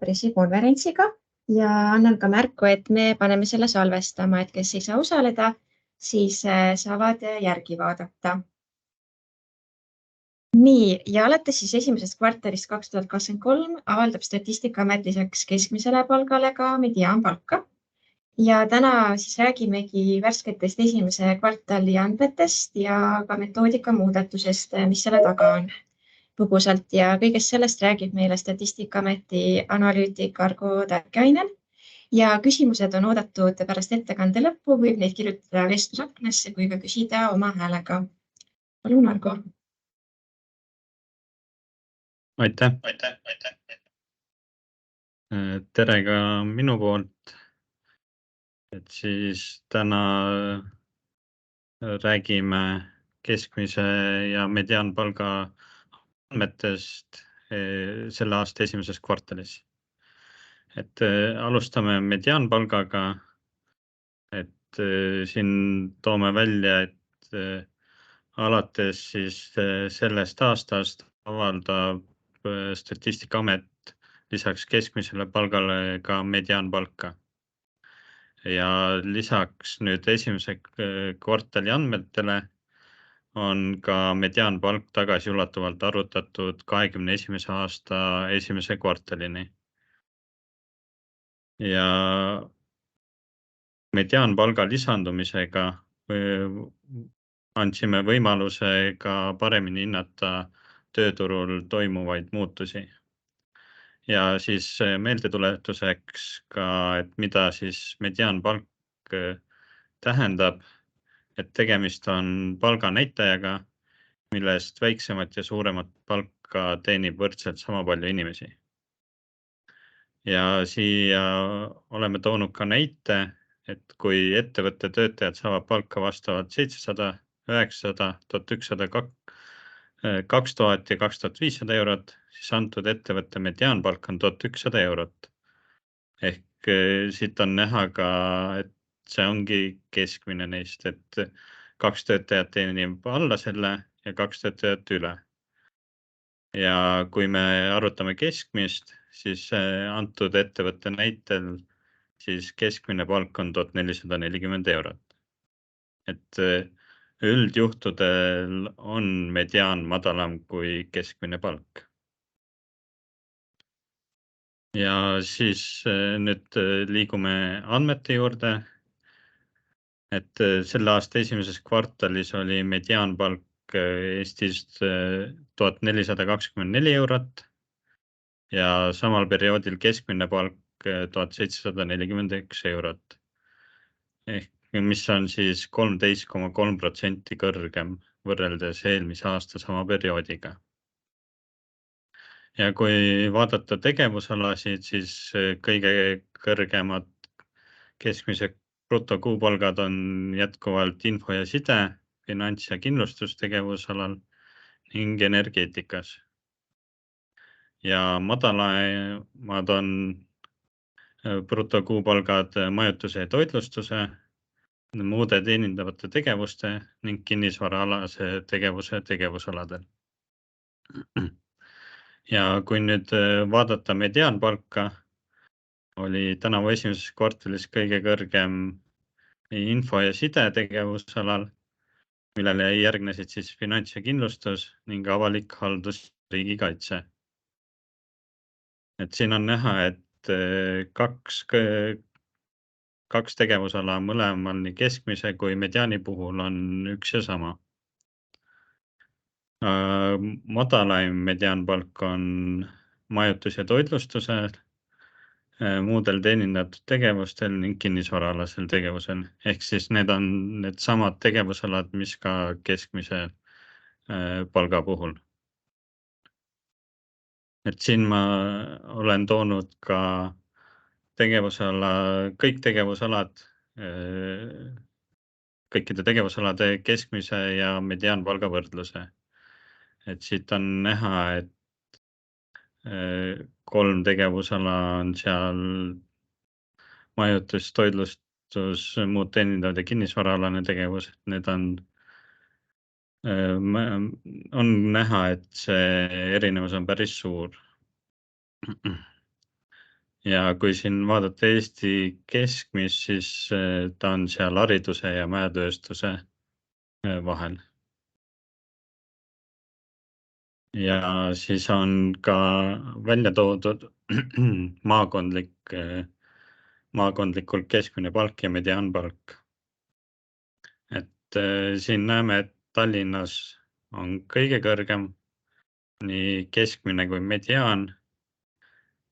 pressikonverentsiga ja annan ka märku, et me paneme selle salvestama, et kes ei saa osaleda, siis saavad järgi vaadata. Nii, ja alates siis esimesest kvartalist 2023 avaldab Statistikaamet lisaks keskmisele palgale ka mediaanpalka. Ja täna siis räägimegi värsketest esimese kvartali andmetest ja ka metoodika muudatusest, mis selle taga on põgusalt ja kõigest sellest räägib meile Statistikaameti analüütik Argo Tärkainen. Ja küsimused on oodatud pärast ettekande lõppu, võib neid kirjutada vestlusaknasse kui ka küsida oma häälega. Palun, Argo. Aitäh. Tere ka minu poolt. Et siis täna räägime keskmise ja mediaanpalga andmetest selle aasta esimeses kvartalis. Et alustame mediaanpalgaga, et siin toome välja, et alates siis sellest aastast avaldab Statistikaamet lisaks keskmisele palgale ka mediaanpalka. Ja lisaks nüüd esimese kvartali andmetele on ka mediaanpalk tagasiulatuvalt arvutatud 2021. aasta esimese kvartalini. Ja mediaanpalga lisandumisega andsime võimaluse ka paremini hinnata tööturul toimuvaid muutusi. Ja siis meeldetuletuseks ka, et mida siis mediaanpalk tähendab, et tegemist on palganäitajaga, millest väiksemat ja suuremat palka teenib võrdselt sama palju inimesi. Ja siia oleme toonud ka näite, et kui ettevõtte töötajad saavad palka vastavalt 700, 900, 1100, 2000 ja 2500 eurot, siis antud ettevõtte mediaanpalk on 1100 eurot. Ehk siit on näha ka, et see ongi keskmine neist, et 2 töötajat teenib alla selle ja 2 töötajat üle. Ja kui me arutame keskmist, siis antud ettevõtte näitel siis keskmine palk on 1440 eurot. Et üldjuhtudel on mediaan madalam kui keskmine palk. Ja siis nüüd liigume andmete juurde. Et selle aasta esimeses kvartalis oli mediaanpalk Eestis 1424 eurot ja samal perioodil keskmine palk 1741 eurot. Ehk mis on siis 13,3% kõrgem võrreldes eelmise aasta sama perioodiga. Ja kui vaadata tegevusalasid, siis kõige kõrgemad keskmise brutokuupalgad on jätkuvalt info ja side, finants- ja kindlustustegevusalal ning energeetikas. Ja madalamad on brutokuupalgad majutuse ja toitlustuse, muude teenindavate tegevuste ning kinnisvaraalase tegevuse tegevusaladel. Ja kui nüüd vaadata mediaanpalka, oli tänavu esimeses kvartalis kõige kõrgem info ja side tegevusalal, millele järgnesid siis finants ja kindlustus ning avalik haldus riigikaitse. Et siin on näha, et kaks tegevusala mõlemal nii keskmise kui mediaani puhul on üks ja sama. Madalaim mediaanpalk on majutus- ja toitlustusel, muudel teenindatud tegevustel ning kinnisvaraalasel tegevusel. Ehk siis need on need samad tegevusalad, mis ka keskmise palga puhul. Et siin ma olen toonud ka kõik tegevusalad, kõikide tegevusalade keskmise ja mediaanpalga võrdluse. Et siit on näha, et 3 tegevusala on seal majutus, toitlustus, muud teenindavad ja kinnisvaraalane tegevus. Need on näha, et see erinevus on päris suur. ja kui siin vaadata Eesti keskmist, siis ta on seal hariduse ja mäetööstuse vahel. Ja siis on ka välja toodud maakondlikult keskmine palk ja mediaanpalk. Et siin näeme, et Tallinnas on kõige kõrgem nii keskmine kui mediaan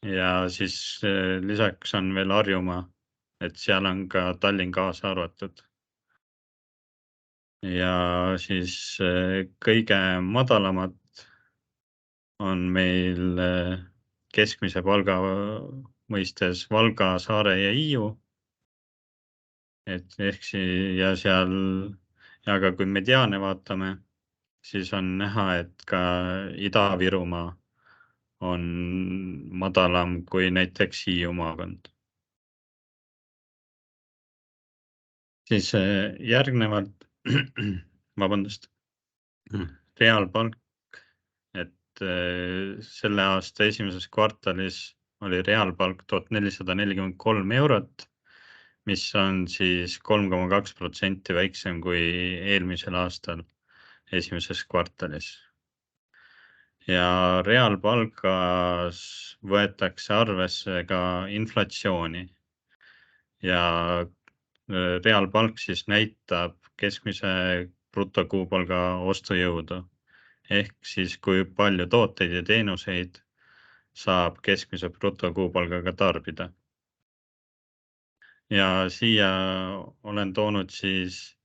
ja siis lisaks on veel Harjumaa, et seal on ka Tallinn kaasa arvatud. Ja siis kõige madalamad on meil keskmise palga mõistes Valga, Saare ja Hiiu. Et ja seal, aga kui mediaane vaatame, siis on näha, et ka Ida-Virumaa on madalam kui näiteks Hiiu maakond. Siis järgnevalt, vabandust, reaalpalk, et selle aasta esimeses kvartalis oli reaalpalk 1443 eurot, mis on siis 3,2% väiksem kui eelmisel aastal esimeses kvartalis. Ja reaalpalgas võetakse arvesse ka inflatsiooni ja reaalpalk siis näitab keskmise brutokuupalga ostujõudu. Ehk siis kui palju tooteid ja teenuseid saab keskmise brutokuupalgaga tarbida. Ja siia olen toonud siis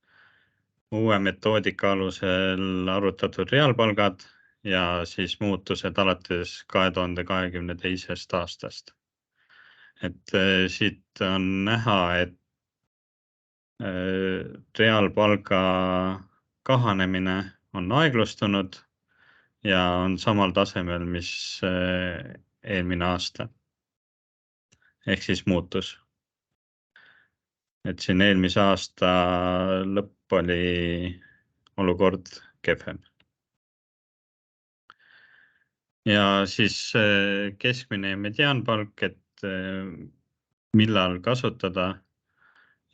uue metoodika alusel arvutatud reaalpalgad ja siis muutused alates 2022. aastast. Et siit on näha, et reaalpalga kahanemine on aeglustunud ja on samal tasemel, mis eelmine aasta. Ehk siis muutus. Et siin eelmise aasta lõpp oli olukord kehvem. Ja siis keskmine ja mediaanpalk, et millal kasutada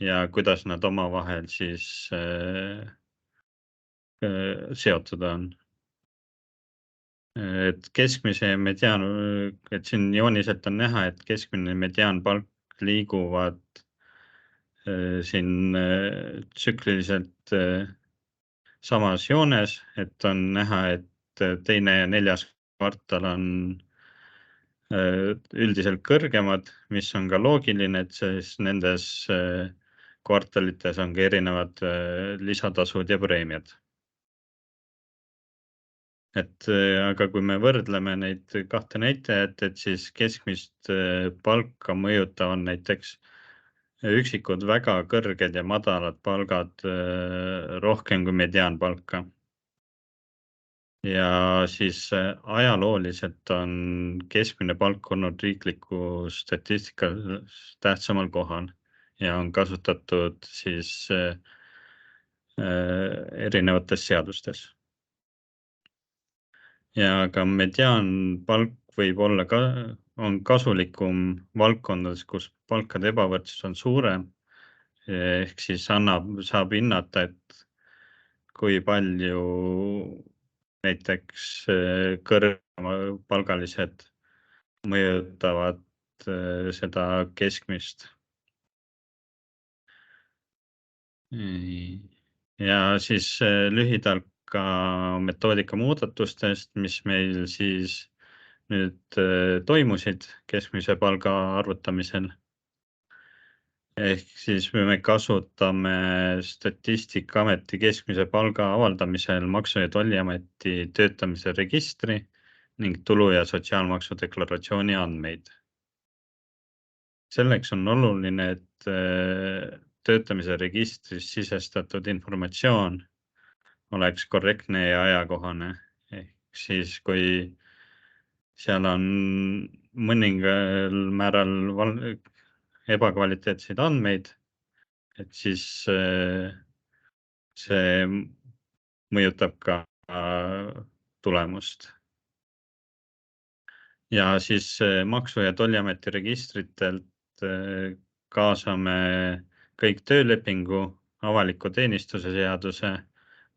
ja kuidas nad omavahel siis seotud on. Et keskmise ja mediaan, et siin jooniselt on näha, et keskmine ja mediaanpalk liiguvad siin tsükliliselt samas joones, et on näha, et teine ja neljas kvartal on üldiselt kõrgemad, mis on ka loogiline, et siis nendes kvartalites on ka erinevad lisatasud ja preemiad. Et aga kui me võrdleme neid kahte näitajat, et siis keskmist palka mõjutavad näiteks üksikud väga kõrged ja madalad palgad rohkem kui mediaanpalka. Ja siis ajalooliselt on keskmine palk olnud riikliku statistikas tähtsamal kohal ja on kasutatud siis erinevates seadustes. Ja ka mediaanpalk võib olla on kasulikum valdkondades, kus palkade ebavõrdsus on suurem. Ehk siis saab hinnata, et kui palju näiteks kõrgemapalgalised mõjutavad seda keskmist. Ja siis lühidalt ka metoodika muudatustest, mis meil siis nüüd toimusid keskmise palga arvutamisel. Ehk siis me kasutame Statistikaameti keskmise palga avaldamisel Maksu- ja Tolliameti töötamise registri ning tulu- ja sotsiaalmaksu deklaratsiooni andmeid. Selleks on oluline, et töötamise registris sisestatud informatsioon oleks korrektne ja ajakohane. Ehk siis, kui seal on mõningal määral ebakvaliteetseid andmeid, et siis see mõjutab ka tulemust. ja siis Maksu- ja Tolliameti registritelt kaasame kõik töölepingu, avaliku teenistuse seaduse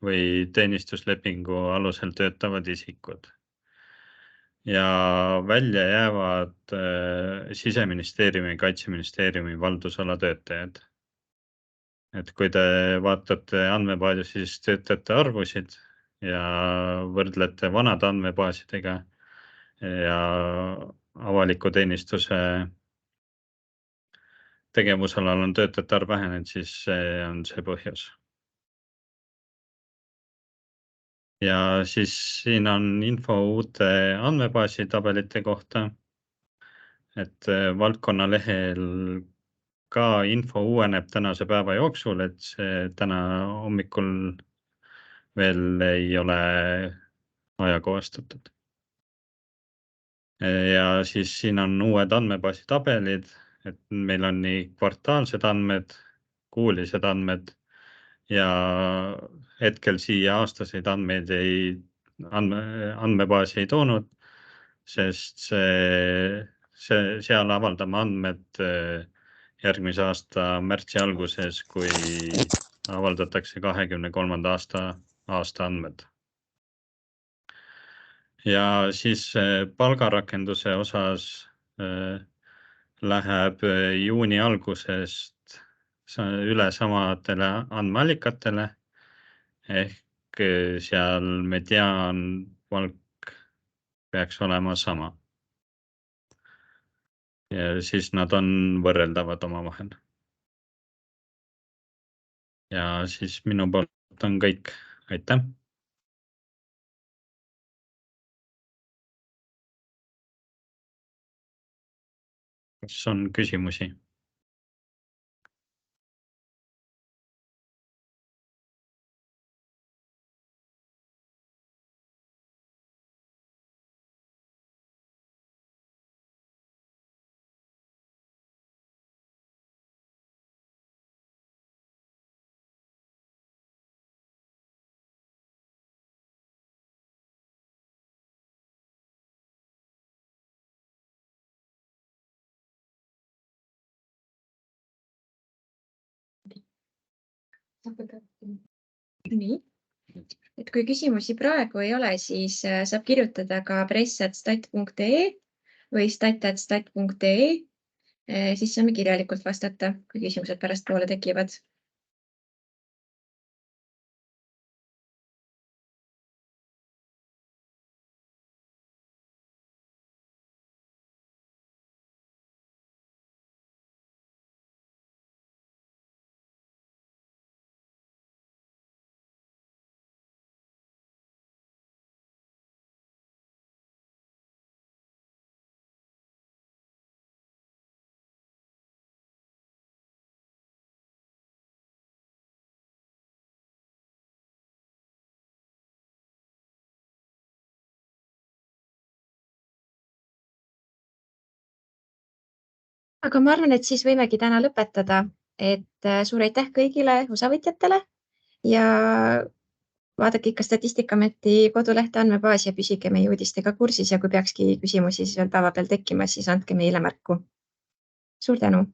või teenistuslepingu alusel töötavad isikud. Ja välja jäävad Siseministeeriumi ja Kaitseministeeriumi valdusala töötajad. Et kui te vaatate andmebaasi, siis töötajate arvusid ja võrdlete vanade andmebaasidega ja avaliku teenistuse tegevusalal on töötajate arv vähenenud, siis see on see põhjus. Ja siis siin on info uute andmebaasi tabelite kohta, et valdkonna lehel ka info uueneb tänase päeva jooksul, et see täna hommikul veel ei ole ajakohastatud. Ja siis siin on uued andmebaasi tabelid, et meil on nii kvartaalsed andmed, kuulised andmed ja hetkel siia aastaseid andmeid andmebaasi ei toonud, sest seal avaldame andmed järgmise aasta märtsi alguses, kui avaldatakse 2023. aasta andmed. Ja siis palgarakenduse osas läheb juuni algusest üle samadele andmeallikatele ehk seal mediaanpalk peaks olema sama. Ja siis nad on võrreldavad omavahel. Ja siis minu poolt on kõik. Aitäh! Kas on küsimusi? Nii, et kui küsimusi praegu ei ole, siis saab kirjutada ka press@stat.ee või stat@stat.ee. Siis saame kirjalikult vastata, kui küsimused pärastpoole tekivad. Aga ma arvan, et siis võimegi täna lõpetada, et suur aitäh kõigile osavõtjatele ja vaadake ikka Statistikaameti kodulehte andmebaasi ja püsige meie uudistega kursis ja kui peakski küsimusi siis veel päeva peal tekkima, siis andke meile märku. Suur tänu!